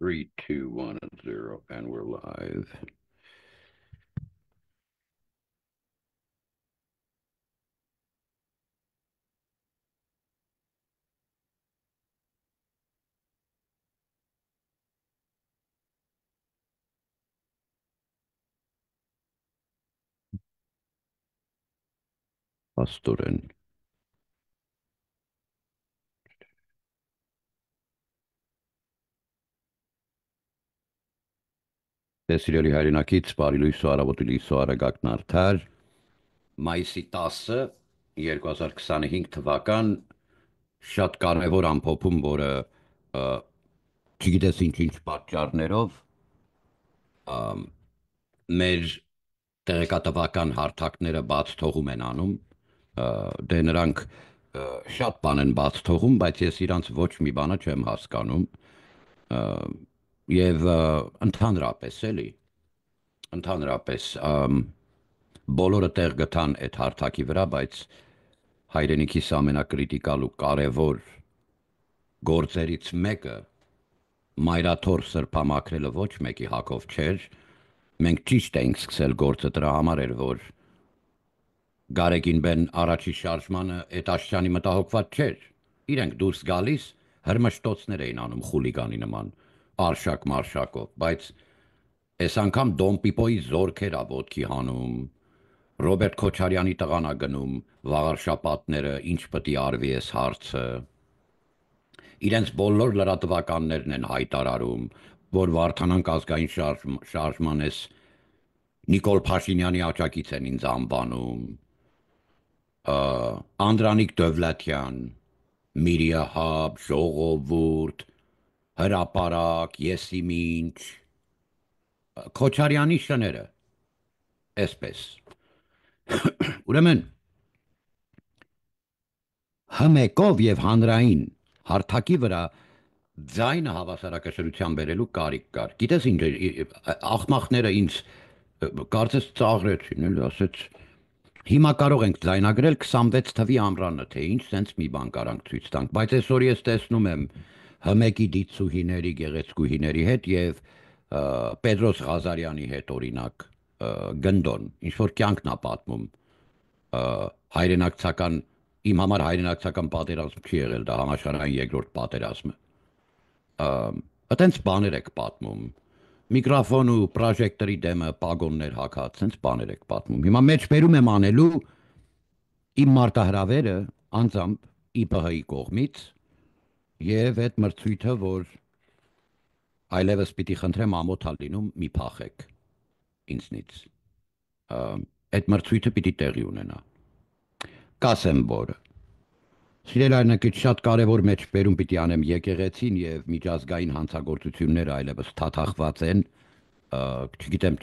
Three, two, one, and 0, and we're live. Աստորեն։ Սիրելի հայրենակից, բարի լույսո առավոտի լույսո արագակն արդար, մայիսի 10-ը 2025 թվական շատ կարևոր ամփոփում, որը չգիտես ինչ պատճառներով մեր տեղեկատվական հարթակները բաց թողում են անում, դե նրանք շատ բան են բաց թողում, բայց ես իրանց ոչ մի բանը չեմ հասկանում, եւ ընդհանրապես էլի ընդհանրապես բոլորը տեղ գտան այդ հարթակի վրա, բայց հայրենիքիս ամենակրիտիկալ ու կարևոր գործերից մեկը մայրաթոր սրբամաքրելը ոչ մեկի հակով չէր, մենք ճիշտ էինք սկսել գործը դրա համար էր, որ Գարեգին առաջի շարժմանը այդ աշճանի մտահոգված չէր, իրենք դուրս գալիս հրմշտոցներ էին անում խուլիգանի նման, արշակ մարշակով, բայց այս անգամ Դոն Պիպոյի զորքեր ա ոտքի հանում, Ռոբերտ Քոչարյանի տղան ա գնում, վաղարշապատները ինչ պտի արվի այս հարցը, իրենց բոլոր լրատվականներն են հայտարարում, որ Վարդանանք ազգային շարժման ես Նիկոլ Փաշինյանի աջակից են ինձ անվանում, Անդրանիկ Դովլաթյան, Միրիահաբ, Ժողովուրդ, հրապարակ, եսիմինչ, Քոչարյանի շները, այսպես, ուրեմն, հմեկով և հանրային հարթակի վրա ձայնը հավասարակշռության բերելու կարիք կար, գիտես ինչ, աղմախները ինձ կարծես ծաղրեցին, էլի ասեց, հիմա կարող ենք ձայնագրել 26 թվի ամռանը, թե ինչ սենց մի բան կարանք ցույց տանք, բայց այսօր ես տեսնում եմ հմեկի դիցուհիների, գեղեցկուհիների հետ և Պետրոս Ղազարյանի հետ օրինակ գնդոն, ինչ-որ կյանքն ա պատմում, հայրենակցական, իմ համար հայրենակցական պատերազմ չի եղել, դա համաշխարհային երկրորդ պատերազմը, այտենց բաներ եք պատմում, միկրոֆոն ու պրոժեկտորի դեմը պագոններ հագած, սենց բաներ եք պատմում, հիմա մեջբերում եմ անելու իմ մարտահրավերը անձամբ ԻՊՀ-ի կողմից և այդ մրցույթը, որ այլևս պիտի խնդրեմ ամոթ ա լինում, մի փախեք ինձնից, այդ մրցույթը պիտի տեղի ունենա, կասեմ որը, սիրել հայրենակից շատ կարևոր մեջբերում պիտի անեմ եկեղեցին և միջազգային հանցագործությունները այլևս թաթախված են, չգիտեմ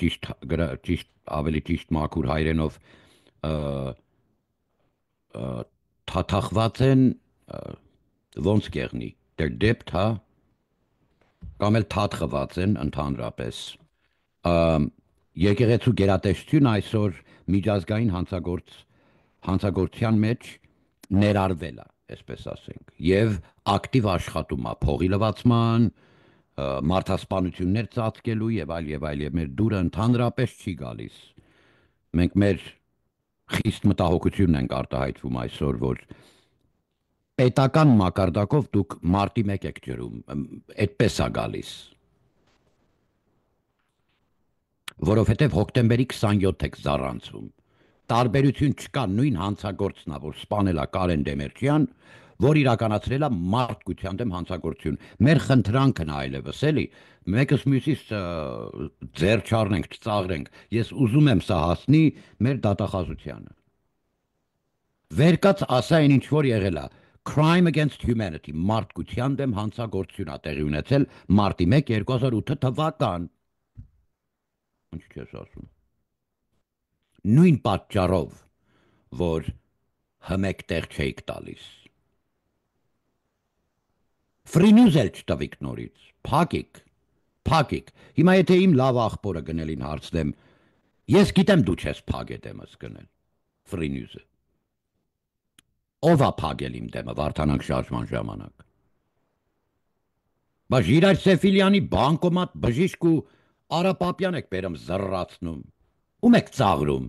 ավելի ճիշտ մաքուր հայրենով թաթախված են, ոնց կեղնի, they're dipped, հա, կամ էլ թաթխված են ընդհանրապես, եկեղեցու գերատեսչությունը այսօր միջազգային հանցագործության մեջ ներառվել է, այսպես ասենք, և ակտիվ աշխատում է փողի լվացման, մարդասպանություններ ծածկելու և այլ, մեր դուրը ընդհանրապես չի գալիս, մենք մեր խիստ մտահոգությունն ենք արտահայտվում այսօր, որ պետական մակարդակով դուք մարտի 1 եք ջրում, այդպես ա գալիս, որովհետև հոկտեմբերի 27 եք զառանցում, տարբերություն չկա, նույն հանցագործն ա, որ սպանել ա Կարեն Դեմիրճյան, որ իրականացրել ա մարդկության դեմ հանցագործություն, մեր խնդրանքն ա այլևս, էլի, մեկս մյուսից ձեռ չառնենք, չծաղրենք, ես ուզում եմ սա հասնի մեր դատախազությանը, վերկաց ասա այն ինչ որ եղել ա, Crime against humanity, մարդկության դեմ հանցագործություն ա տեղի ունեցել մարտի 1 2008 թվական, ինչ չես ասում, նույն պատճառով, որ հմեկ տեղ չէիք տալիս, Free News էլ չտվիք նորից, փակիք, հիմա եթե իմ լավ աղբորը գնելին հարցնեմ, ես գիտեմ դու չես փագե դեմս գնել, Free News-ը, ով ա փագել իմ դեմը Վարդանանք շարժման ժամանակ, Բա Ժիրայր Սեֆիլյանի բանկոմատ բժիշկ ու Արա Պապյան եք բերում զռռացնում։ Ում եք ծաղրում։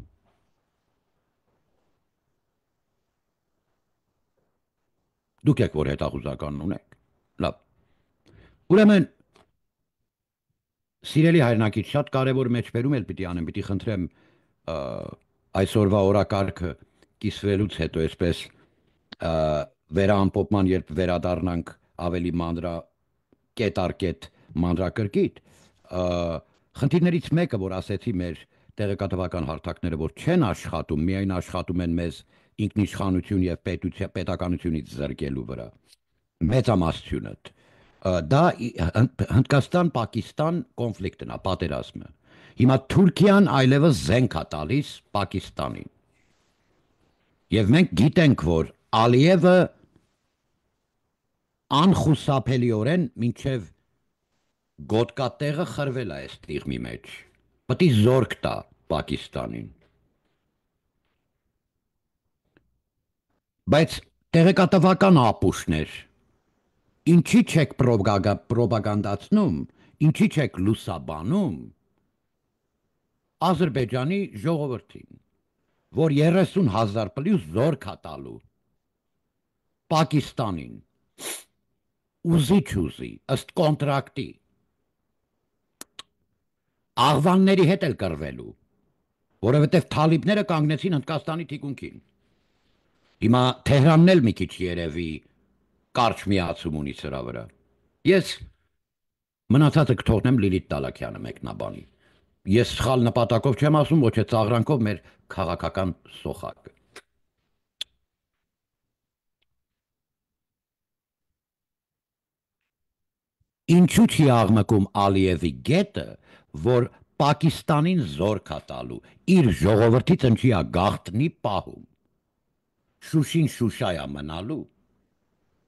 Դուք եք որ հետախուզականն ունեք։ Լավ։ Ուրեմն սիրելի հայրենակից շատ կարևոր մեջբերում էլ պիտի անեմ, պիտի խնդրեմ այսօրվա օրակարգը կիսվելուց հետո այսպես վերաամփոփման երբ վերադառնանք ավելի մանրա կետ առ կետ մանրակրկիտ խնդիրներից մեկը որ ասեցի մեր տեղեկատվական հարթակները որ չեն աշխատում միայն աշխատում են մեզ ինքնիշխանություն եւ պետականությունից զրկելու վրա մեծամասնությունը դա Հնդկաստան-Պակիստան կոնֆլիկտն է պատերազմը հիմա Թուրքիան այլևս զենք է տալիս Պակիստանին եւ մենք գիտենք որ Ալիևը անխուսափելիորեն մինչև գոտկատեղը խրվել է այս տիղմի մեջ։ Պետք է զորք տա Պակիստանին։ Բայց տեղեկատվական ապուշներ ինչի չեք պրոպագանդացնում, ինչի չեք լուսաբանում Ադրբեջանի ժողովրդին, որ 30,000 պլյուս զորք է տալու Պակիստանին ուզի չուզի, ըստ կոնտրակտի աղվանների հետ էլ կռվելու, որովհետև թալիբները կանգնեցին Հնդկաստանի թիկունքին։ Հիմա Թեհրանն էլ մի քիչ երևի կարճ միացում ունի սրա վրա։ Ես մնացածը կթողնեմ Լիլիթ Տալաքյանը մեկնաբանի։ Ես սխալ նպատակով չեմ ասում, ոչ թե ծաղրանքով մեր քաղաքական սոխակը։ Ինչու չի աղմկում Ալիևի գետը, որ Պակիստանին զորք է տալու, իր ժողովրդից ընչի է գաղտնի պահում։ Շուշին Շուշա է մնալու։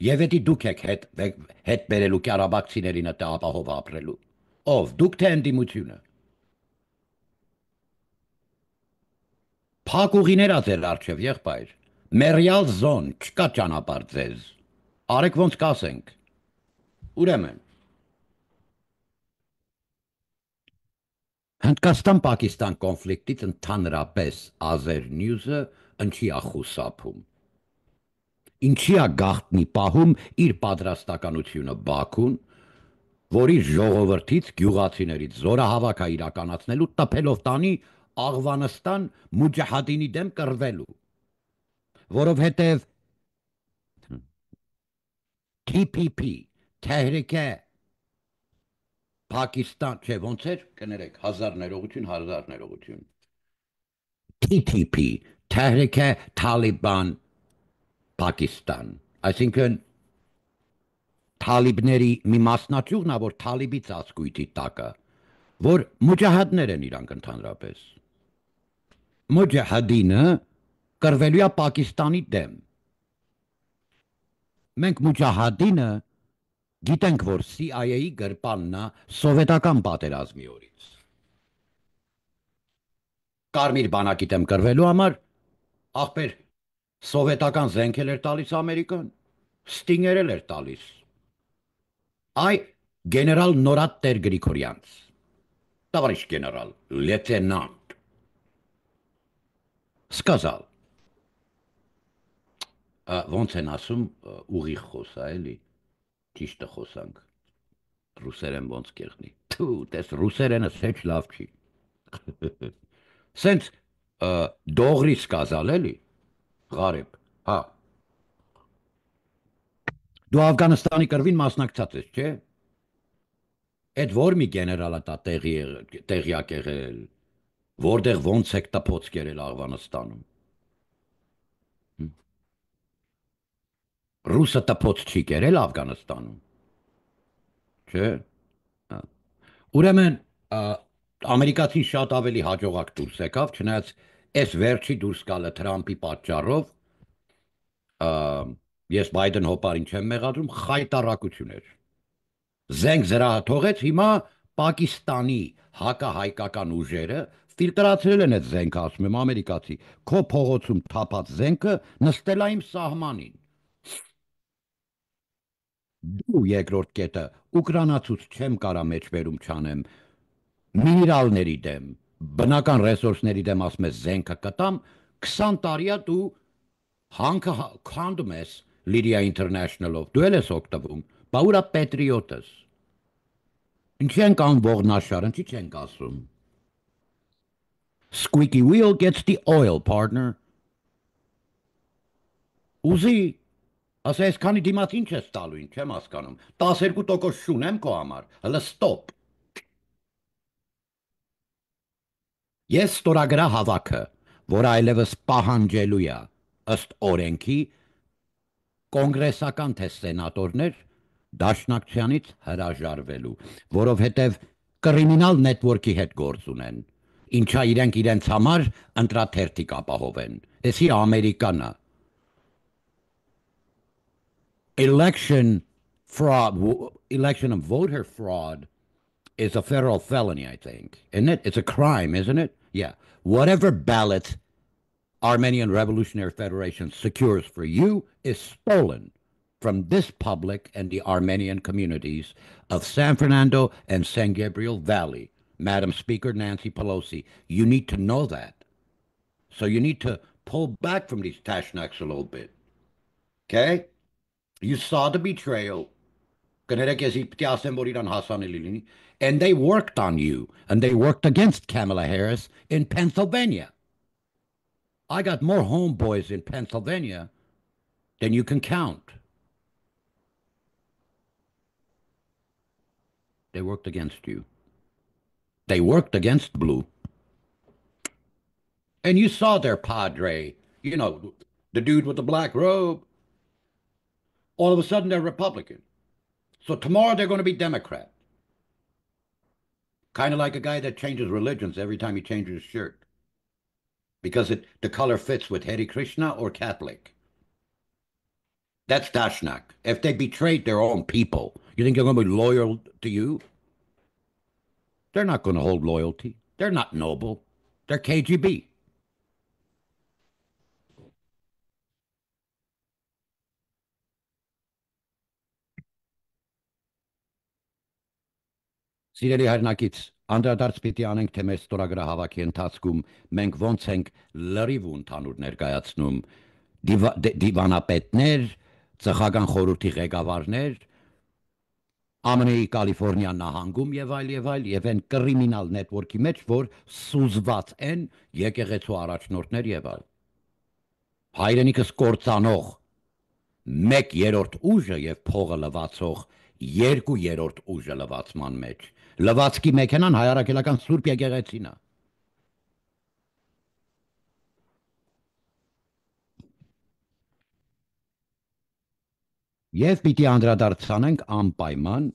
Եվ էդի դուք եք հետ բերելու Կարաբաքցիներին այդ ապահով ապրելու։ Ով, դուք թե ընդդիմությունը։ Փակ ուղիներ ա ձեր առջև, եղբայր։ Մերյալ զոն, չկա ճանապարհ ձեզ։ Արեք ոնց կասենք։ Ուրեմն Հնդկաստան-Պակիստան կոնֆլիկտից ընդհանրապես Azer News-ը ինչի է խուսափում։ Ինչի է գաղտնի պահում իր պատրաստականությունը Բաքուն, որի ժողովրդից գյուղացիներից զորահավաք է իրականացնելու տփելով տանի Աղվանստան Մուջահադինի դեմ կռվելու, որովհետև TPP, Թեհրիկե Պակիստան, չէ, ոնց էր, կներեք, հազար ներողություն։ TTP, Թեհրիկե Թալիբան Պակիստան, այսինքն թալիբների մի մասնաճյուղն է, որ թալիբի ծածկույթի տակը, որ մուջահադներ են իրանք ընդհանրապես։ Մուջահադինը կռվելու է Պակիստանի դեմ։ Մենք մուջահադինը գիտենք, որ CIA-ի գրպանն է սովետական պատերազմի օրից։ Կարմիր բանակի դեմ կռվելու համար, ախպեր, սովետական զենքեր էր տալիս Ամերիկան, Ստինգեր էր տալիս։ Այ գեներալ Նորատ Տեր Գրիգորյանց, տավարիշ գեներալ, լեյտենանտ, սկազալ, ոնց են ասում ուղիղ խոսա, էլի, ճիշտը խոսանք, ռուսերեն ոնց կեղնի, տես ռուսերենը սեչ լավ չի, սենց դողրի սկազալ, էլի, Ղարեբ, հա, դու Աֆգանստանի կռվին մասնակցած ես, չէ, Էդ որ մի գեներալա տա տեղյակ եղել, որտեղ ոնց եք տպոց կերել Աղվանստանում։ Ռուսը տպոց չի կերել Աֆգանստանում։ Չէ։ Ուրեմն ամերիկացին շատ ավելի հաջողակ դուրս եկավ, չնայած այս վերջի դուրս գալը Թրամփի պատճառով ես Բայդեն հոպարին չեմ մեղադրում, խայտառակություն էր։ Զենք զրահը թողեց, հիմա Պակիստանի հակահայկական ուժերը ֆիլտրացրել են այդ զենքը, ասում եմ ամերիկացի, քո փողոցում թափած զենքը նստել է իմ սահմանին։ Դու երկրորդ կետը ուկրաինացուց չեմ կարա մեջբերում չանեմ միներալների դեմ, բնական ռեսուրսների դեմ ասում ես զենքը կտամ, 20 տարիա դու հանքը քանդում ես Lydia International-ով, դու էլ ես օգտվում, բա ուրա պետրիոտ ես։ Ինչի ենք անվող նաշար, ինչի չենք ասում։ Squeaky wheel gets the oil, partner։ Ուզի, ասա ես քանի դիմաց ինչ ես տալու, ինչ եմ հասկանում։ 12% շուն եմ քո համար, հələ ստոպ։ Ես ստորագրա հավաքը, որ այլևս պահանջելու է ըստ օրենքի կոնգրեսական թե սենատորներ դաշնակցությանից հրաժարվելու, որովհետև կրիմինալ նետվորքի հետ գործ ունեն, ինչա իրենք իրենց համար ընտրաթերթիկ ապահովեն։ Էսի Ամերիկան է։ Election fraud, election and voter fraud is a federal felony, I think. Isn't it? It's a crime, isn't it? Yeah. Whatever ballot Armenian Revolutionary Federation secures for you is stolen from this public and the Armenian communities of San Fernando and San Gabriel Valley. Madam Speaker Nancy Pelosi, you need to know that. So you need to pull back from these tashnaks a little bit. Okay? You saw the betrayal. And they worked on you. And they worked against Kamala Harris in Pennsylvania. I got more homeboys in Pennsylvania than you can count. They worked against you. They worked against Blue. And you saw their padre, you know, the dude with the black robe. All of a sudden, they're Republican. So tomorrow, they're going to be Democrat. Kind of like a guy that changes religions every time he changes his shirt. Because the color fits with Hare Krishna or Catholic. That's Dashnak. If they betrayed their own people, you think they're going to be loyal to you? They're not going to hold loyalty. They're not noble. They're KGB. Սիրելի հայրենակից, անդրադարձ պիտի անենք, թե մեր ստորագրահավաքի ընթացքում մենք ոնց ենք լրիվ ու ընդհանուր ներկայացնում դիվանապետներ, ծխական խորհրդի ղեկավարներ, ԱՄՆ-ի Կալիֆոռնիա նահանգում եւ այլ են կրիմինալ նետվորքի մեջ, որ սուզված են եկեղեցու առաջնորդներ եւ այլ։ Հայրենիքս կործանող 1/3 ուժը եւ փողը լվացող 2/3 ուժը լվացման մեջ։ Լվացքի մեքենան հայարակելական Սուրբ եկեղեցին է։ Եվ պիտի անդրադարձանենք անպայման,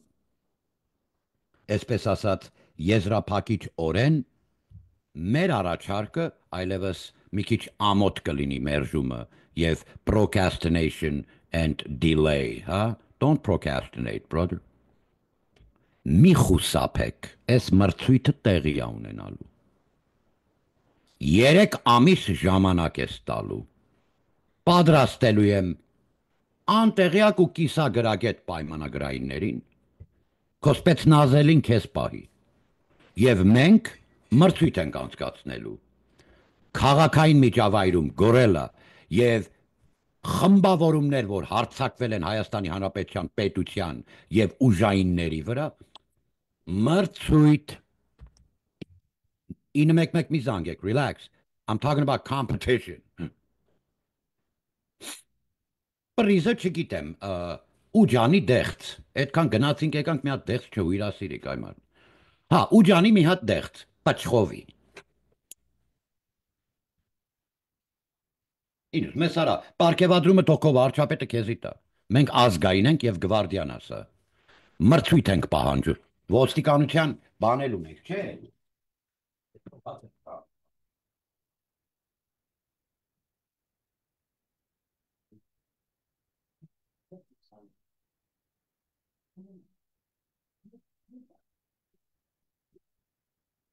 այսպես ասած, եզրափակիչ օրեն մեր առաջարկը այլևս մի քիչ ամոթ կլինի մերժումը եւ procrastination and delay, հա? Don't procrastinate, brother. Մի խուսափեք, այս մրցույթը տեղի է ունենալու։ 3 ամիս ժամանակ ես տալու։ Պատրաստելու եմ անտեղյակ ու կիսագրագետ պայմանագրայիններին, քո սպեցնազելին քեզ պահի։ Եվ մենք մրցույթ ենք անցկացնելու։ Քաղաքային միջավայրում գորելը եւ խմբավորումներ, որ հարձակվել են Հայաստանի Հանրապետության պետության եւ ուժայինների վրա, մրցույթ 911 մի զանգեք, relax. I'm talking about competition. Պրիզը չգիտեմ, ուջանի դեղց, այդքան գնացինք եկանք մի հատ դեղց չհույրասիրիկ այման։ Հա, ուջանի մի հատ դեղց, պաչխովի։ Ինձ մեզ արա, պարգևադրումը թոքով արչապետը քեզի տա։ Մենք ազգային ենք եւ գվարդիան ասա։ Մրցույթ ենք պահանջում։ Ոստիկանության բանելու մենք, չէ՞։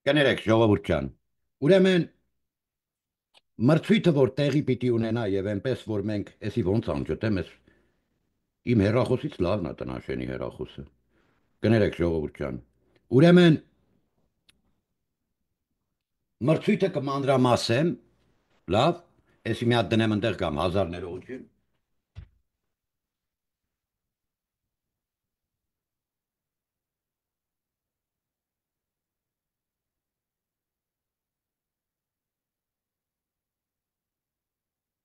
Կներեք, ժողովուրդ ջան։ Ուրեմն մրցույթը որ տեղի պիտի ունենա եւ այնպես որ մենք էսի ոնց անջտեմ ես Իմ հեռախոսից լավն է տնաշենի հեռախոսը։ Կներեք ժողովուրդ ջան։ Ուրեմն մրցույթը կմանրամասեմ, լավ, էսի մի հատ դնեմ ընդեղ կամ 1000 ներողություն։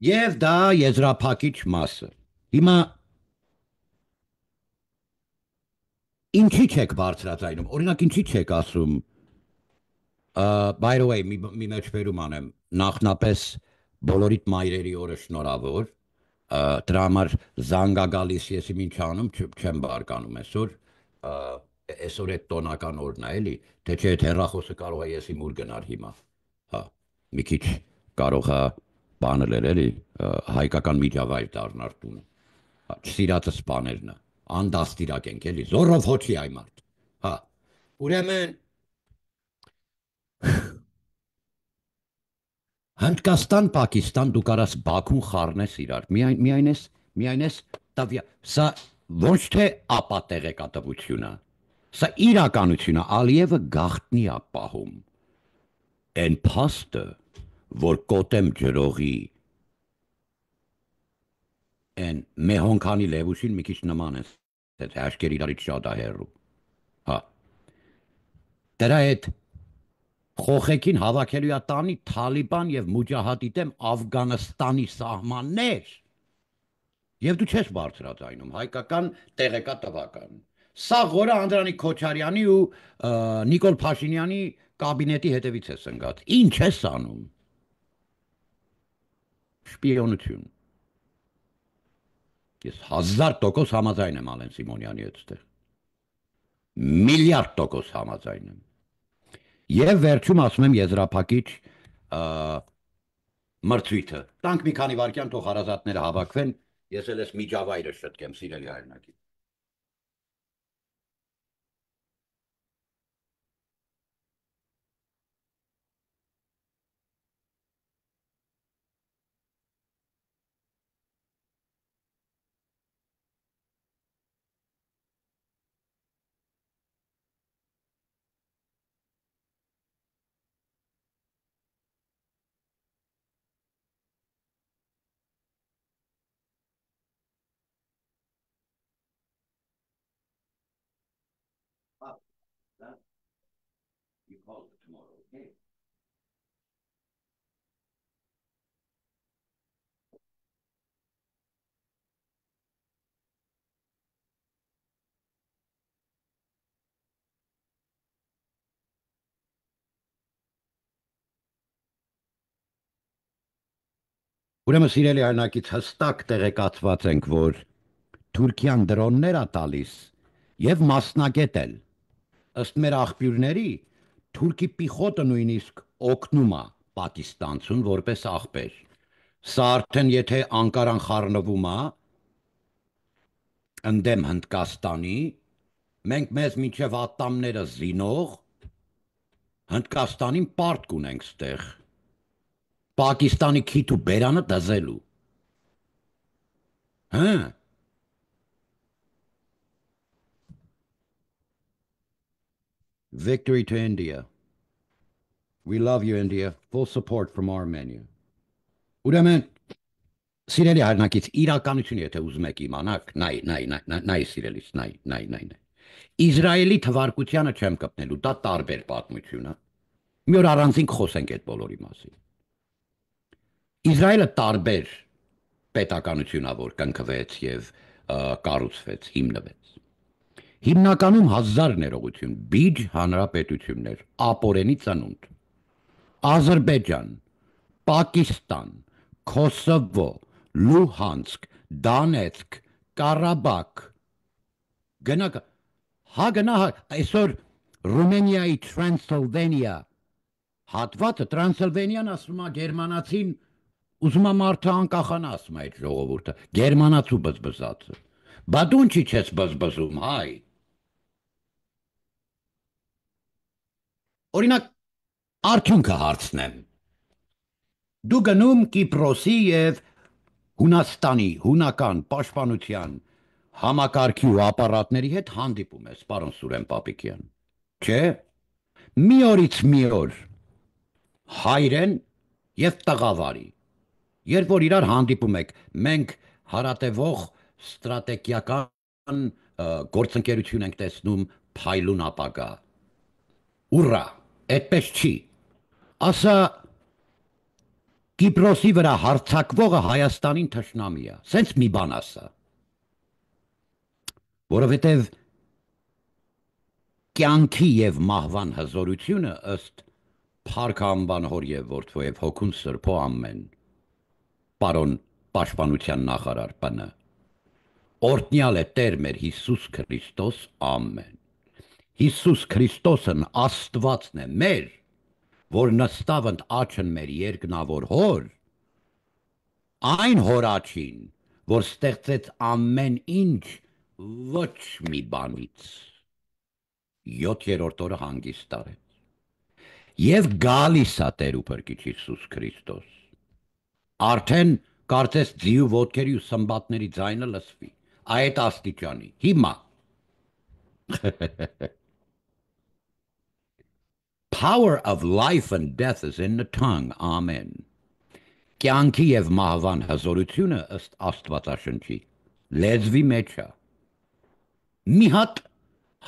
Եվ դա եզրափակիչ մասը։ Հիմա ինչի չեք բարձրացնում։ Օրինակ ինչի չեք ասում by the way, մի մեջբերում անեմ, նախնապես բոլորիդ մայրերի օրը շնորհավոր, դրա համար զանգա գալիս ես իմ ինչ անում, չեմ բարկանում այսօր, այսօր այդ տոնական օրն է, էլի, թե չէ այդ հեռախոսը կարող է ես իմ ուր գնար հիմա, հա, մի քիչ կարող է բանը լեր, էլի, հայկական միջավայր դառնար տունը, հա, չսիրածը սպաներն է, անդաստիրակ ենք, էլի, զորով հոչի այ մարդ, հա, ուրեմն Հնդկաստան, Պակիստան, դու կարաս Բաքուն խառնես իրար։ Միայն ես տվյա։ Սա ոչ թե ապատեղեկատվություն է։ Սա իրականություն է, Ալիևը գաղտնի է պահում։ Այն փաստը, որ կոտեմ ջրողի այն մեհոնքանի լևուշին մի քիչ նման է, այդ հաշկեր իրարից շատ է հեռու։ Հա։ Դրա հետ խոխեքին հավաքելու է տանի Թալիբան եւ Մուջահադի դեմ Աֆղանստանի սահմաններ։ Եվ դու չես բարձրացնում հայկական տեղեկատվական։ Սա որը Անդրանիկ Քոչարյանի ու Նիկոլ Փաշինյանի կաբինետի հետևից է սնգած։ Ինչ ես անում։ Շպիոնություն։ Ես 1000% համաձայն եմ Ալեն Սիմոնյանի հետ ստեղ։ Միլիարդ% համաձայն եմ։ Եվ վերջում ասում եմ եզրափակիչ մրցույթը։ Տանք մի քանի վարքյան թող հարազատները հավաքվեն, ես էլ ես միջավայրը շտկեմ, սիրելի հայրենակի։ You call it tomorrow, okay? Ուրեմն սիրելի հայրենակից հստակ տեղեկացված ենք, որ Թուրքիան դրոններ է տալիս եւ մասնագետ էլ։ Ըստ մեր աղբյուրների, Թուրքի պիխոտը նույնիսկ օգնում է Պակիստանցուն որպես աղբեր։ Սա արդեն եթե Անկարան խառնվում է ընդդեմ Հնդկաստանի, մենք մեզ միջև ատամները զինող Հնդկաստանին պարտ կունենք ստեղ։ Պակիստանի քիթ ու բերանը դզելու։ Հա։ Victory to India. We love you, India. Full support from our menu. Ուրեմն սիրելի հայրենակից իրականություն եթե ուզում եք իմանաք, նայ սիրելիս, նայ։ Իսրայելի թվարկությանը չեմ կպնելու, դա տարբեր պատմություն է։ Մի օր առանձին խոսենք այդ բոլորի մասին։ Իսրայելը տարբեր պետականություն է, որ կնքվեց եւ կառուցվեց, հիմնվեց։ Հիմնականում 1000 ներողություն, բիջ հանրապետություններ, ապորենի ծնունդ։ Ադրբեջան, Պակիստան, Քոսովո, Լուհանսկ, Դոնեցկ, Կարաբախ։ Գնա, այսօր Ռումենիայի Տրանսիլվանիա հատվածը Տրանսիլվանիան ասում է գերմանացին, ուզում է մարդը անկախանա, ասում է այդ ժողովուրդը, գերմանացու բզբզածը։ Բա դու ինչի չես բզբզում, հայ։ Օրինակ, արդյունքը հարցնեմ։ Դու գնում Կիպրոսի եւ Հունաստանի, հունական պաշտպանության Համակարգի ու ապարատների հետ հանդիպում ես, պարոն Սուրեն Պապիկյան։ Չէ, մի օրից մի օր հայրեն եւ տղավարի։ Երբ որ իրար հանդիպում եք, մենք հարատևող ստրատեգիական գործընկերություն ենք տեսնում փայլուն ապագա։ Ուռա, այդպես չի։ Ասա Կիպրոսի վրա հարձակվողը Հայաստանին թշնամի է։ Սենց մի բան ասա։ Որովհետև կյանքի եւ մահվան հզորությունը ըստ Փառք անվան հոր եւ որդու եւ հոգուն սրբո ամեն։ Պարոն պաշտպանության նախարար ՊՆ։ Օրհնյալ է Տեր մեր Հիսուս Քրիստոս ամեն։ Հիսուս Քրիստոսն Աստվածն է մեր, որ նստավընդ աչն մեր երկնավոր հոր, այն հորաչին, որ ստեղծեց ամեն ինչ ոչ մի բանից, 7-րդ օրը հանգիստ արեց, և գալիս է Տեր ու Փրկիչ Հիսուս Քրիստոս, արդեն կարծես ձիու ոտքերի ու սմբատների ձայնը լսվի, այդ աստիճանի, հիմա, Power of life and death is in the tongue, amen. Կյանքի և մահվան հզորությունը ըստ Աստվածաշնչի լեզվի մեջ է։ Մի հատ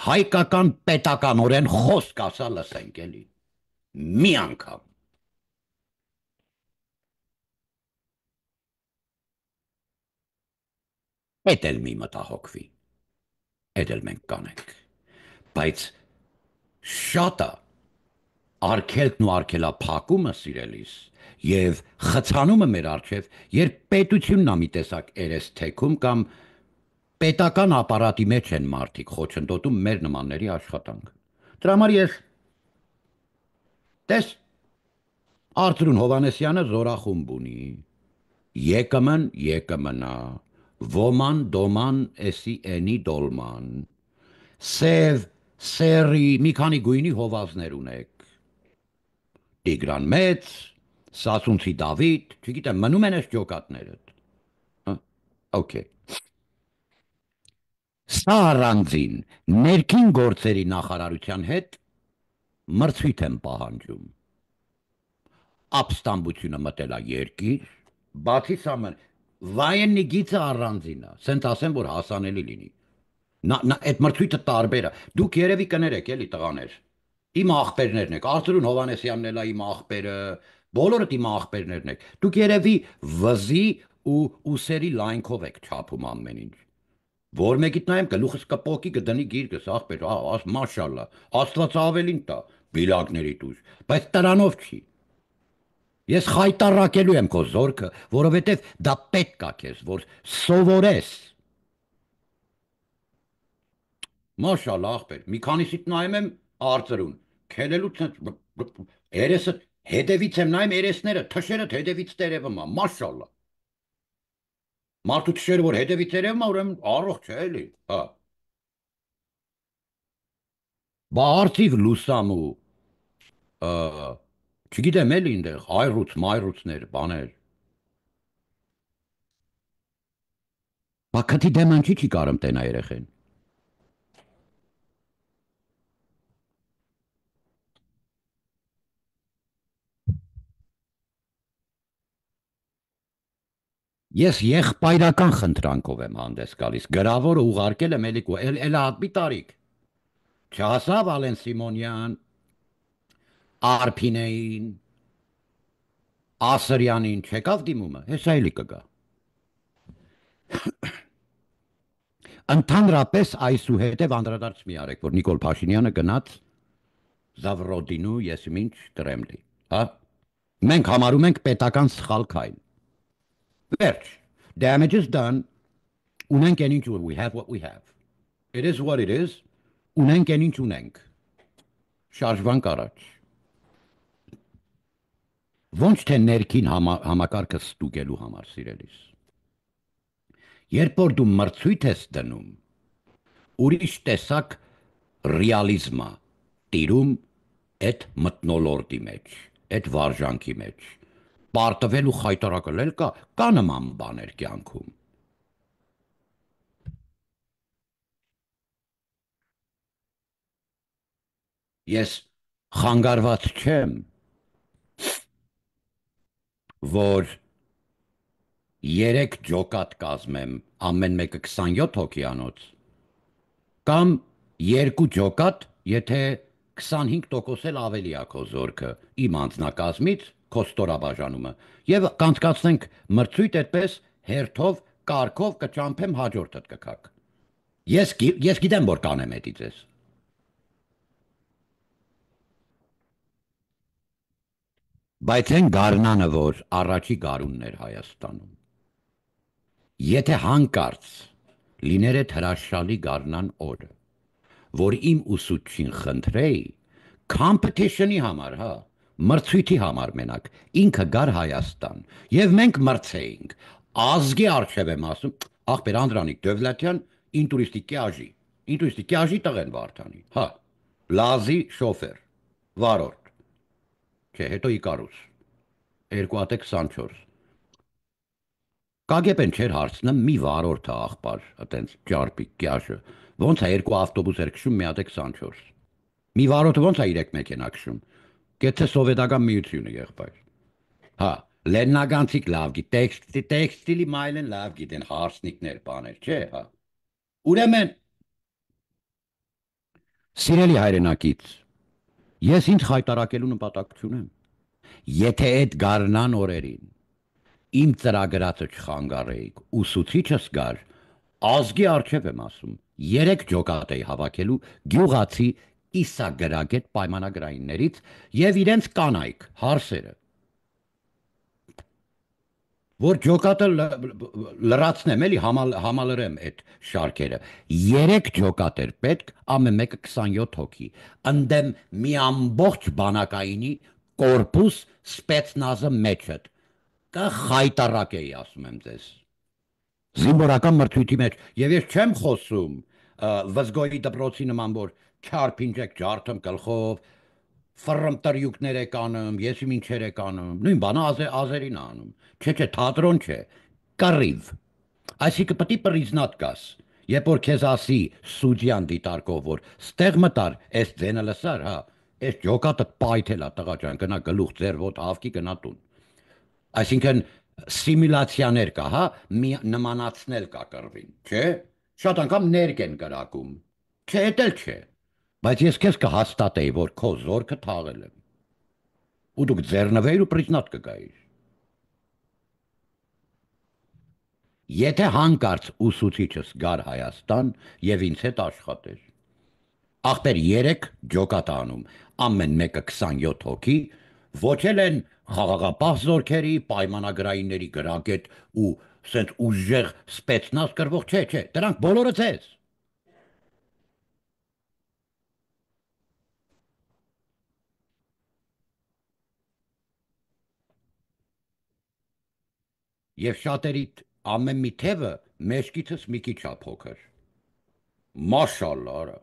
հայկական պետականորեն խոսք ասա լսենք էլի։ Մի անգամ։ Էդ էլ մի մտահոգվի։ Էդ էլ մենք կանենք։ Բայց շատը արգելքն ու արգելափակումը սիրելիս եւ խցանումը մեր առջեւ, երբ պետությունն ա մի տեսակ երես թեքում կամ պետական ապարատի մեջ են մարդիկ խոչընդոտում մեր նմանների աշխատանք։ Դրա համար ես տես Արծրուն Հովանեսյանը զորախումբ ունի։ ԵԿՄ-ն, ոման դոման էսի էնի դոլման։ Սև սերի մի քանի գույնի հովազներ ունեք։ Տիգրան Մեծ, Սասունցի Դավիթ, չգիտեմ, մնում են այս ջոկատներդ։ Okay։ Սա առանձին ներքին գործերի նախարարության հետ մրցույթ եմ պահանջում։ Ապստամբությունը մտել է երկիր, բացի սամեն, վայեննի գիծը առանձին է, սենց ասեմ, որ հասանելի լինի։ Այդ մրցույթը տարբեր է, դուք երևի կներեք էլի տղաներ։ Իմ աղբերներն եք, Արծրուն Հովանեսյանն էլ է իմ աղբերը, բոլորդ իմ աղբերներն եք, դուք երևի վզի ու ուսերի լայնքով եք չափում ամեն ինչ։ Որ մեկիդ նայեմ գլուխս կպոկի կդնի գիրկս, աղբեր, մաշալլա, Աստված ավելին տա, բիլակների տուժ, բայց տրանով չի։ Ես խայտառակելու եմ քո զորքը, որովհետև դա պետք է քեզ, որ սովորես։ Մաշալլա աղբեր, մի քանիսիդ նայում եմ Արծրուն, քելելուց երեսը հետևից եմ նայում երեսները, թշերդ հետևից տերևում է, մաշալլա։ Մարդու թշերը, որ հետևից տերևում է, ուրեմն առողջ է էլի, հա։ Բա արծիվ լուսամ ու չգիտեմ էլի ինտեղ, այռուց, մայռուցներ, բաներ։ Բա քթի դեման չի կարում տենա երեխեն։ Ես եղբայրական խնդրանքով եմ հանդես գալիս, գրավորը ուղարկել եմ էլի, էլ ատմի տարիք։ Չհասա Վալեն Սիմոնյան, Արփինեին, Ասրյանին չեկավ դիմումը, հեսա էլի կգա։ Ընդհանրապես այսուհետև անդրադարձ մի արեք, որ Նիկոլ Փաշինյանը գնաց Զավրոդինու եսիմինչ Կրեմլի, հա։ Մենք համարում ենք պետական սխալ քայլ։ Վերջ, damage is done, ունենք են ինչ we have what we have. It is what it is, ունենք են ինչ ունենք։ Շարժվանք առաջ։ Ոչ թե ներքին համակարգը ստուգելու համար, սիրելիս։ Երբ որ դու մրցույթ ես դնում, ուրիշ տեսակ ռեալիզմա տիրում այդ մթնոլորտի մեջ, այդ վարժանքի մեջ, պարտվել ու խայտարակել կա նման բաներ կյանքում։ Ես խանգարված չեմ, որ 3 ջոկատ կազմեմ, ամեն մեկը 27 հոգիանոց, կամ 2 ջոկատ, եթե 25% էլ ավելի է քո զորքը իմ անձնակազմից, քո ստորաբաժանումը, եւ կանցկացնենք մրցույթ այդպես հերթով, կարգով կճամփեմ հաջորդդ կգաք։ Ես գիտեմ, որ կանեմ էդի ձեզ։ Բայց այն գարնանը, որ առաջի գարունն էր Հայաստանում, եթե հանկարծ լիներ այդ հրաշալի գարնան օրը, որ իմ ուսուցչին խնդրեի, competition-ի համար, հա, մրցույթի համար մենակ, ինքը գար Հայաստան, եւ մենք մրցեինք, ազգի արժև եմ ասում, ախպեր Անդրանիկ Դովլատյան, ինտուրիստիկի աժի տղեն Վարդանի, հա, լազի շոֆեր, վարորդ, չէ, հետո Իկարուս, 2-24, Կագեպեն չէր հարցնում մի վարորդը աղբար, այտենց ճարպիկ կյաշը, ոնց է 2 ավտոբուս էր քշում մի հատ 24, մի վարորդը ոնց է 3 մեքենա քշում, գեցե սովետական միությունը եղբայր, հա, լեննագանցիկ լավ գի, տեքստիլի մայլեն լավ գիտեն, հարսնիկներ բաներ, չէ, հա, ուրեմն, սիրելի հայրենակից, ես ինձ խայտարակելու նպատակ չունեմ, եթե այդ գարնան օրերին, իմ ծրագրածը չխանգարեիք, ուսուցիչս գար, ազգի արժև եմ ասում, 3 ջոկատ էի հավաքելու գյուղացի կիսագրագետ պայմանագրայիններից եւ իրենց կանայք, հարսերը, որ ջոկատը լրացնեմ, էլի համալրեմ այդ շարքերը, 3 ջոկատ էր պետք, ամեն մեկը 27 հոգի, ընդեմ մի ամբողջ բանակայինի կորպուս սպեցնազը մեջդ, կխայտարակ էի ասում եմ ձեզ, զինվորական մրցույթի մեջ, եւ ես չեմ խոսում վզգոյի դպրոցի նման, որ չարփինջեք ջարդում գլխով, ֆռմտրյուկներ եք անում, ես իմ ինչեր եք անում, նույն բանը ազերին անում, չէ, թատրոն չէ, կռիվ, այսինքն պտի պրիզնատ կաս, երբ որ քեզ ասի սուդյան դիտարկով, որ ստեղ մտար, այս ձենը լսար, հա, այս ջոկատը պայթել է տղա ջան, գնա գլուխ ձեր ոտ հավքի գնա տուն, այսինքն սիմուլացիաներ կա, հա, նմանացնել կա կռվին, չէ, շատ անգամ ներք են կրակում, չէ, էդ էլ չէ, բայց ես քեզ կհաստատեի, որ քո զորքը թաղել եմ, ու դուք ձեռնվեիր ու պրիզնատ կգայիր, եթե հանկարծ ուսուցիչս գար Հայաստան եւ ինձ հետ աշխատեր, ախպեր 3 ջոկատ անում, ամեն մեկը 27 հոգի, ոչել են խաղաղապահ զորքերի, պայմանագրայինների գրագետ ու սենց ուժեղ սպեցնազ կրվող, չէ, դրանք բոլորը ձեզ։ Եվ շատերիդ ամեն մի թևը մեջքիցս մի քիչ է փոքր։ Մաշալլա, արա։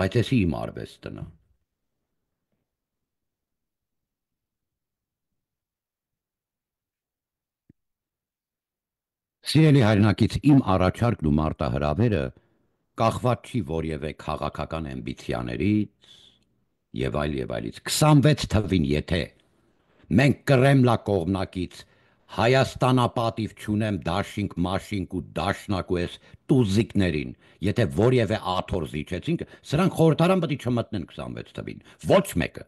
Բայց էսի իմ արվեստն է։ Սիրելի հայրենակից, իմ առաջարկն ու մարտահրավերը կախված չի որևէ քաղաքական ամբիցիաներից եւ այլից։ 26 թվին, եթե մենք Կրեմլա կողմնակից Հայաստանապատիվ չունեմ դաշինք, մաշինք ու դաշնակ ու ես տուզիկներին, եթե որևէ աթոռ զիջեցինք, սրանք խորհրդարան պետք է չմտնեն 26 թվին, ոչ մեկը։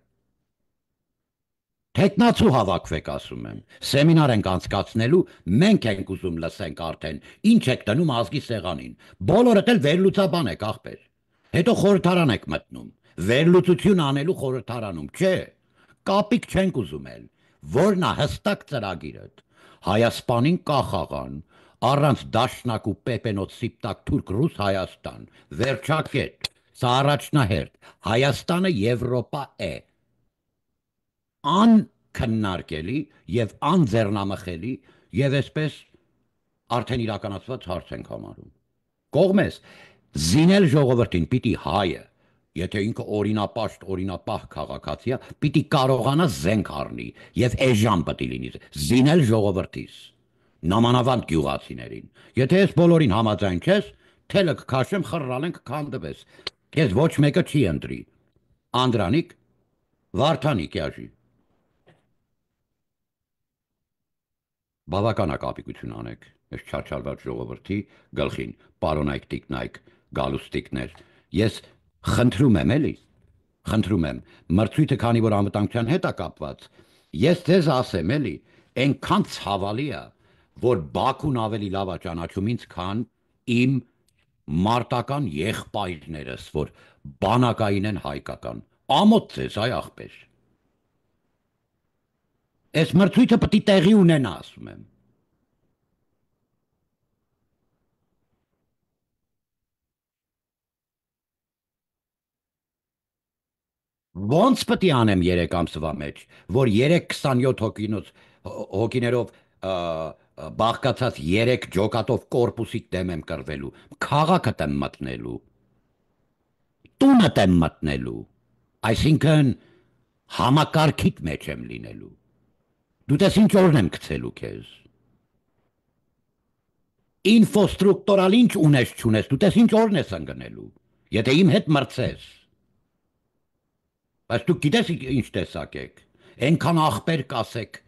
Թեկնածու հավաքվեք, ասում եմ, սեմինար ենք անցկացնելու, մենք ենք ուզում լսենք արդեն, ինչ եք տնում ազգի սեղանին, բոլորդ էլ վերլուծաբան եք, ախպեր, հետո խորհրդարան եք մտնում, վերլուծություն անելու խորհրդարանում, չէ, կապիկ չենք ուզում էլ, որն է հստակ ծրագիրդ, Հայասպանին կախաղան, առանց դաշնակ ու պեպենոց սիպտակ թուրք-ռուս Հայաստան, վերջակետ, սա առաջնահերթ, Հայաստանը Եվրոպա է, անքննարկելի եւ անձեռնամխելի եւ այսպես արդեն իրականացված հարց ենք համարում։ Կողմես, զինել ժողովրդին պիտի հայը, եթե ինքը օրինապաշտ, օրինապահ քաղաքացի է, պիտի կարողանա զենք առնի եւ էժան պետք լինի զինել ժողովրդիս։ Նամանավանդ գյուղացիներին։ Եթե ես բոլորին համաձայն չես, թելը կքաշեմ, խռռալ ենք քանդվես։ Քեզ ոչ մեկը չի ընտրի։ Անդրանիկ, Վարդանիկ յաժի։ Բավական է կապիկություն անեք։ Ես չարչարված ժողովրդի գլխին, պարոնայք տիկնայք, գալուստիկներ։ Ես խնդրում եմ էլի։ Խնդրում եմ, մրցույթը քանի որ անվտանգության հետ է կապված, ես ձեզ ասեմ էլի, այնքան ցավալի է, որ Բաքուն ավելի լավ է ճանաչում ինձ, քան իմ մարտական եղբայրներս, որ բանակային են հայկական։ Ամոթ ձեզ, այ ախպեր։ Այս մրցույթը պետք է տեղի ունենա, ասում եմ։ Ոնց պետք է անեմ 3 ամսվա մեջ, որ 3-27 հոգիներով բաղկացած 3 ջոկատով կորպուսիկ դեմ եմ կռվելու, քաղաքդ եմ մտնելու, տունդ եմ մտնելու, այսինքն համակարգիդ մեջ եմ լինելու։ Դու տես ինչ օրն եմ գցելու քեզ։ Ինֆոստրուկտորալ ինչ ունես չունես, դու տես ինչ օրն ես ընկնելու, եթե իմ հետ մրցես։ Բայց դու գիտես ինչ տեսակ եք, այնքան ախպեր կասեք,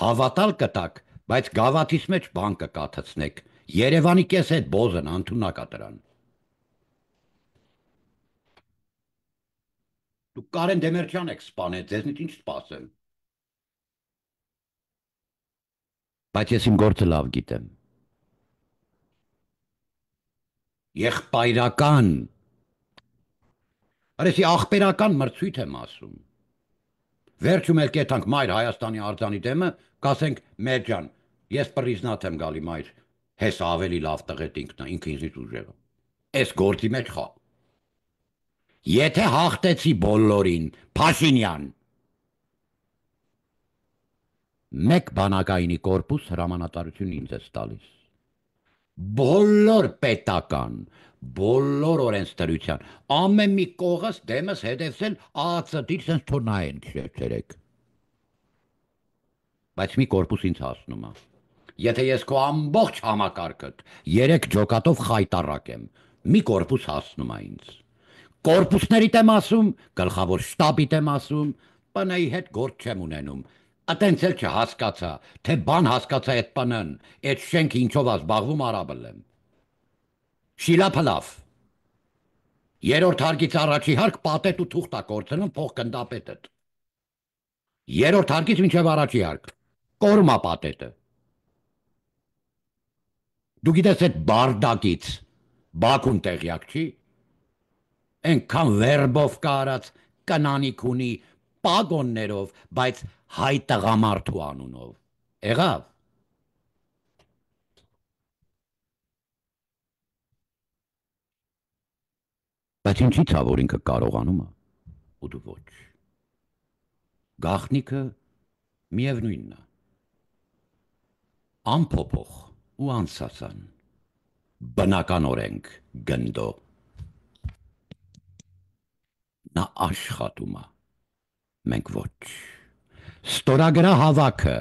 հավատալ կտակ, բայց գավաթիս մեջ բան կկաթացնեք, Երևանի կես հետ բոզն անթունակա դրան։ Դու Կարեն Դեմերչյան եք սպանել, ձեզնից ինչ սպասեմ։ Բայց ես իմ գործը լավ գիտեմ։ Եղբայրական, արեսի ախպերական մրցույթ եմ ասում։ Վերջում էլ կեթանք մայր Հայաստանի արձանի դեմը, կասենք մեր ջան, ես պրիզնատ եմ գալի մայր, հես ավելի լավ տղետ ինքն ինձից ուժեղը։ Այս գործի մեջ խա։ Եթե հաղթեցի բոլորին, Փաշինյան, մեկ բանակայինի կորպուս հրամանատարություն ինձ ես տալիս։ Բոլոր պետական, բոլոր օրենսդրության, ամեն մի կողս դեմս հետևսել ԱԱՑ-դիր սենց թորնային չերեք։ Բայց մի կորպուս ինձ հասնում է։ Եթե ես քո ամբողջ համակարգդ 3 ջոկատով խայտառակեմ, մի կորպուս հասնում է ինձ։ Կորպուսներիդ եմ ասում, գլխավոր շտաբիդ եմ ասում, ՊՆ-ի հետ գործ չեմ ունենում։ Ատենց էլ չհասկացա, թե բան հասկացա այդ ՊՆ-ն, այդ շենքը ինչով է զբաղվում արաբել եմ։ Շիլափլավ։ Երրորդ հարկից առաջի հարկ պատետ ու թուղթ է կորցնում փող գնդապետդ։ Երրորդ հարկից մինչև առաջի հարկ։ Կորում է պատետը։ Դու գիտես այդ բարդակից Բաքուն տեղյակ չի։ Այնքան վերբով կարած կնանիք ունի պագոններով, բայց հայ տղամարդու անունով։ Եղավ։ Բայց ինչի՞ց է, որ ինքը կարողանում է, ու դու ոչ։ Գաղտնիքը միևնույնն է։ Անփոփոխ ու անսասան։ Բնական օրենք գնդո։ Նա աշխատում է, մենք ոչ։ Ստորագրա հավաքը,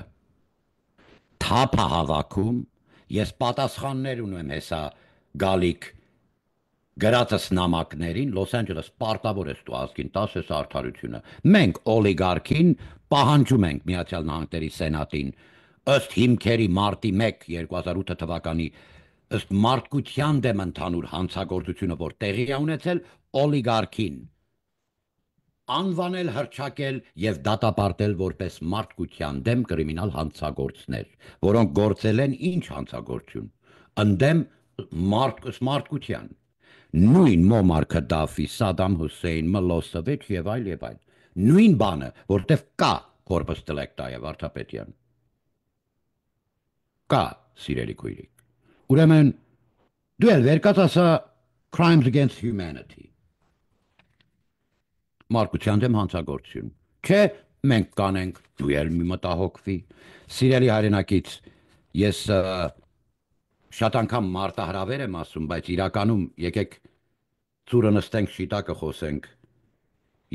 թափա հավաքում, ես պատասխաններ ունեմ հեսա գալիք գրածս նամակներին, Լոս Անջելես պարտավոր ես դու ազգին տաս ես արդարությունը։ Մենք օլիգարքին պահանջում ենք Միացյալ Նահանգների Սենատին, ըստ հիմքերի մարտի 1 2008 թվականի, ըստ մարդկության դեմ ընդհանուր հանցագործությունը, որ տեղի է ունեցել, օլիգարքին անվանել, հռչակել եւ դատապարտել որպես մարդկության դեմ կրիմինալ հանցագործներ, որոնք գործել են ինչ հանցագործություն, ընդդեմ մարդկության, նույն Մոմար Քադաֆի, Սադամ Հուսեյն, Մլոսեվիչ եւ այլ եւ այլ, նույն բանը, որտեվ կա Corpus Delicti Վարդապետյան, կա սիրելի քույրիկ, ուրեմն դու էլ վերկաց ասա Crimes Against Humanity, մարդկության դեմ հանցագործություն, չէ, մենք կանենք, դու էլ մի մտահոգվի, սիրելի հայրենակից, ես շատ անգամ մարտահրավեր եմ ասում, բայց իրականում եկեք ծուրը նստենք շիտակը խոսենք,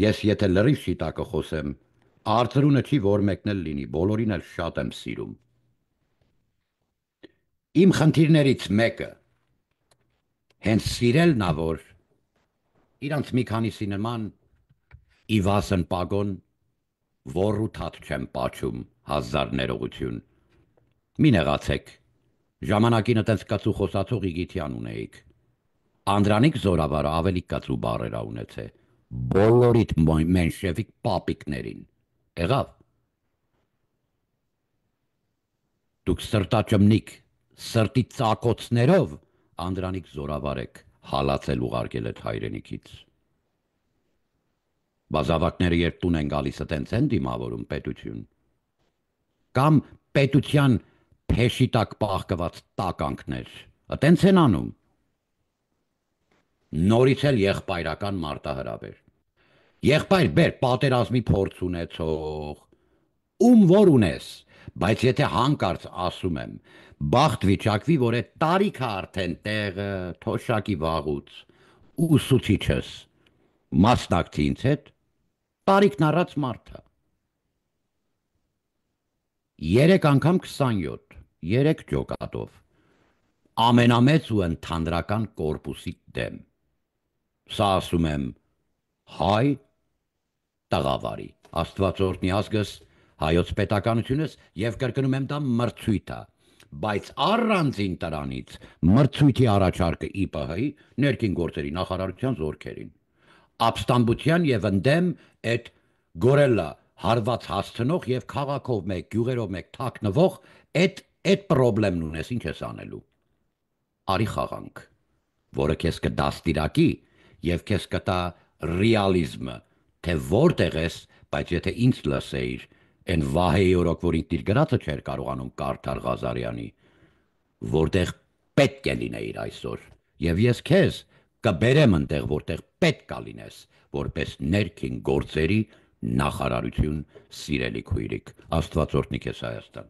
ես եթե լրիվ շիտակը խոսեմ, արծրունը չի, որ մեկն էլ լինի, բոլորին էլ շատ եմ սիրում, Իմ խնդիրներից մեկը հենց սիրելն ա, որ իրանց մի քանիսի նման իվասն պագոն ոռութատ չեմ պաչում հազար ներողություն։ Մի նեղացեք, ժամանակին տենց կացու խոսացող Իգիթյան ունեիք։ Անդրանիկ Զորավարը ավելի կացու բառերա ունեցե, բոլորիդ մենշևիկ պապիկներին, եղավ։ Դուք սրտաճմնիկ, սրտի ծակոցներով Անդրանիկ Զորավար եք հալացել ուղարկել այդ հայրենիքից։ Բազավակները երբ տուն են գալիս տենց են դիմավորում պետություն։ Կամ պետության փեշի տակ պահկված տականքներ, տենց են անում։ Նորից էլ եղբայրական մարտահրավեր։ Եղբայր բեր պատերազմի փորձ ունեցող, ում որ ունես, բայց եթե հանկարծ ասում եմ, բախտ վիճակվի, որ այդ տարիքը արդեն տեղը, թոշակի վաղուց, ուսուցիչս, մասնակցի ինձ հետ, տարիքն առած մարդը։ 3 անգամ 27, 3 ջոկատով, ամենամեծ ու ընդհանրական կորպուսի դեմ։ Սա ասում եմ հայ տղավարի, Աստվածօրհնի ազգս, հայոց պետականությունս և կրկնում եմ դա մրցույթ է, բայց առանցին տրանից մրցույթի առաջարկը ԻՊՀ-ի ներքին գործերի նախարարության զորքերին, ապստամբության և ընդդեմ այդ գորելա հարված հասցնող և քաղաքով մեկ, գյուղերով մեկ թաքնվող այդ պրոբլեմն ունես, ինչ ես անելու, արի խաղանք, որը քեզ կդաստիրակի և քեզ կտա ռեալիզմը, թե որտեղ ես, բայց եթե ինձ լսեիր, են Վահեի օրոք, որ ինքն իր գրածը չէր կարողանում կարդալ Ղազարյանի, որտեղ պետք է լինեիր այսօր, և ես քեզ կբերեմ ընդեղ, որտեղ պետք է լինես, որպես ներքին գործերի նախարարություն, սիրելի քույրիկ, Աստված օրհնի քեզ Հայաստան։